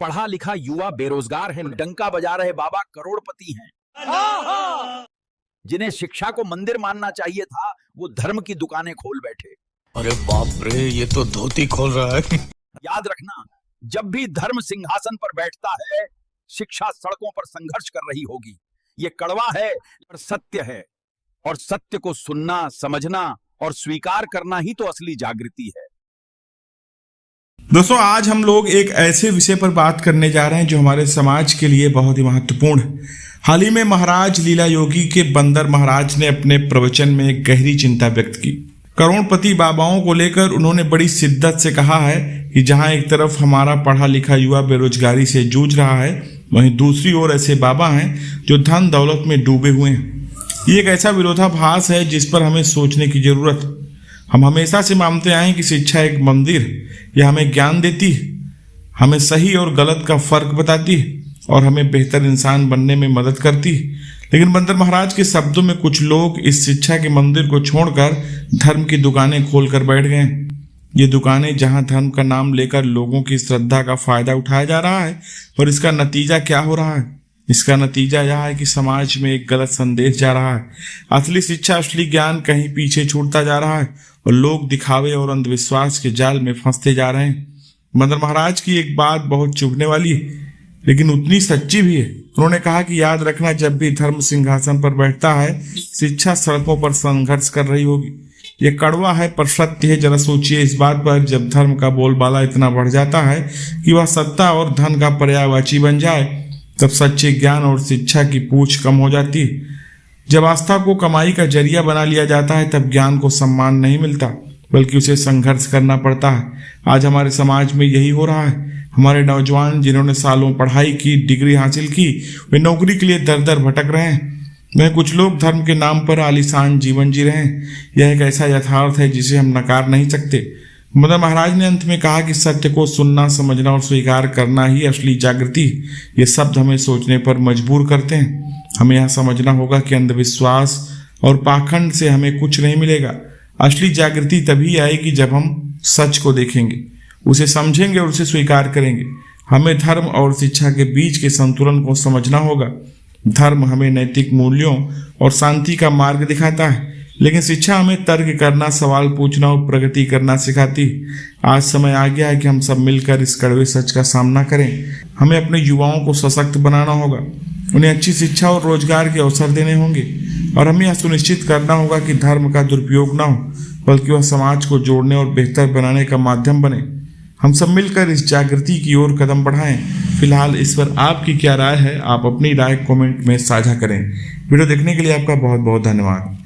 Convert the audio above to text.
पढ़ा लिखा युवा बेरोजगार है, डंका बजा रहे बाबा करोड़पति हैं। जिन्हें शिक्षा को मंदिर मानना चाहिए था, वो धर्म की दुकानें खोल बैठे। अरे बाप रे, ये तो धोती खोल रहा है। याद रखना, जब भी धर्म सिंहासन पर बैठता है, शिक्षा सड़कों पर संघर्ष कर रही होगी। ये कड़वा है पर सत्य है, और सत्य को सुनना, समझना और स्वीकार करना ही तो असली जागृति है। दोस्तों, आज हम लोग एक ऐसे विषय पर बात करने जा रहे हैं जो हमारे समाज के लिए बहुत ही महत्वपूर्ण है। हाल ही में महाराज लीला योगी के बंदर महाराज ने अपने प्रवचन में एक गहरी चिंता व्यक्त की। करोड़पति बाबाओं को लेकर उन्होंने बड़ी शिद्दत से कहा है कि जहां एक तरफ हमारा पढ़ा लिखा युवा बेरोजगारी से जूझ रहा है, वहीं दूसरी ओर ऐसे बाबा हैं जो धन दौलत में डूबे हुए हैं। ये एक ऐसा विरोधाभास है जिस पर हमें सोचने की जरूरत है। हम हमेशा से मानते आए हैं कि शिक्षा एक मंदिर है। यह हमें ज्ञान देती है, हमें सही और गलत का फर्क बताती है और हमें बेहतर इंसान बनने में मदद करती है। लेकिन बंदर महाराज के शब्दों में कुछ लोग इस शिक्षा के मंदिर को छोड़कर धर्म की दुकानें खोलकर बैठ गए। ये दुकानें जहां धर्म का नाम लेकर लोगों की श्रद्धा का फायदा उठाया जा रहा है, और इसका नतीजा क्या हो रहा है? इसका नतीजा यह है कि समाज में एक गलत संदेश जा रहा है। असली शिक्षा, असली ज्ञान कहीं पीछे छूटता जा रहा है और लोग दिखावे और अंधविश्वास के जाल में फंसते जा रहे हैं। बंदर महाराज की एक बात बहुत चुभने वाली है, लेकिन उतनी सच्ची भी है। उन्होंने कहा कि याद रखना, जब भी धर्म सिंहासन पर बैठता है, शिक्षा सड़कों पर संघर्ष कर रही होगी। ये कड़वा है पर सत्य है। जरा सोचिए इस बात पर, जब धर्म का बोलबाला इतना बढ़ जाता है कि वह सत्ता और धन का पर्यायवाची बन जाए, तब सच्चे ज्ञान और शिक्षा की पूछ कम हो जाती है। जब आस्था को कमाई का जरिया बना लिया जाता है, तब ज्ञान को सम्मान नहीं मिलता, बल्कि उसे संघर्ष करना पड़ता है। आज हमारे समाज में यही हो रहा है। हमारे नौजवान जिन्होंने सालों पढ़ाई की, डिग्री हासिल की, वे नौकरी के लिए दर दर भटक रहे हैं। वह कुछ लोग धर्म के नाम पर आलीशान जीवन जी रहे हैं। यह एक ऐसा यथार्थ है जिसे हम नकार नहीं सकते। बंदर महाराज ने अंत में कहा कि सत्य को सुनना, समझना और स्वीकार करना ही असली जागृति। ये शब्द हमें सोचने पर मजबूर करते हैं। हमें यह समझना होगा कि अंधविश्वास और पाखंड से हमें कुछ नहीं मिलेगा। असली जागृति तभी आएगी जब हम सच को देखेंगे, उसे समझेंगे और उसे स्वीकार करेंगे। हमें धर्म और शिक्षा के बीच के संतुलन को समझना होगा। धर्म हमें नैतिक मूल्यों और शांति का मार्ग दिखाता है, लेकिन शिक्षा हमें तर्क करना, सवाल पूछना और प्रगति करना सिखाती है। आज समय आ गया है कि हम सब मिलकर इस कड़वे सच का सामना करें। हमें अपने युवाओं को सशक्त बनाना होगा, उन्हें अच्छी शिक्षा और रोजगार के अवसर देने होंगे, और हमें यह सुनिश्चित करना होगा कि धर्म का दुरुपयोग न हो, बल्कि वह समाज को जोड़ने और बेहतर बनाने का माध्यम बने। हम सब मिलकर इस जागृति की ओर कदम बढ़ाएं। फिलहाल इस पर आपकी क्या राय है? आप अपनी राय कमेंट में साझा करें। वीडियो देखने के लिए आपका बहुत बहुत धन्यवाद।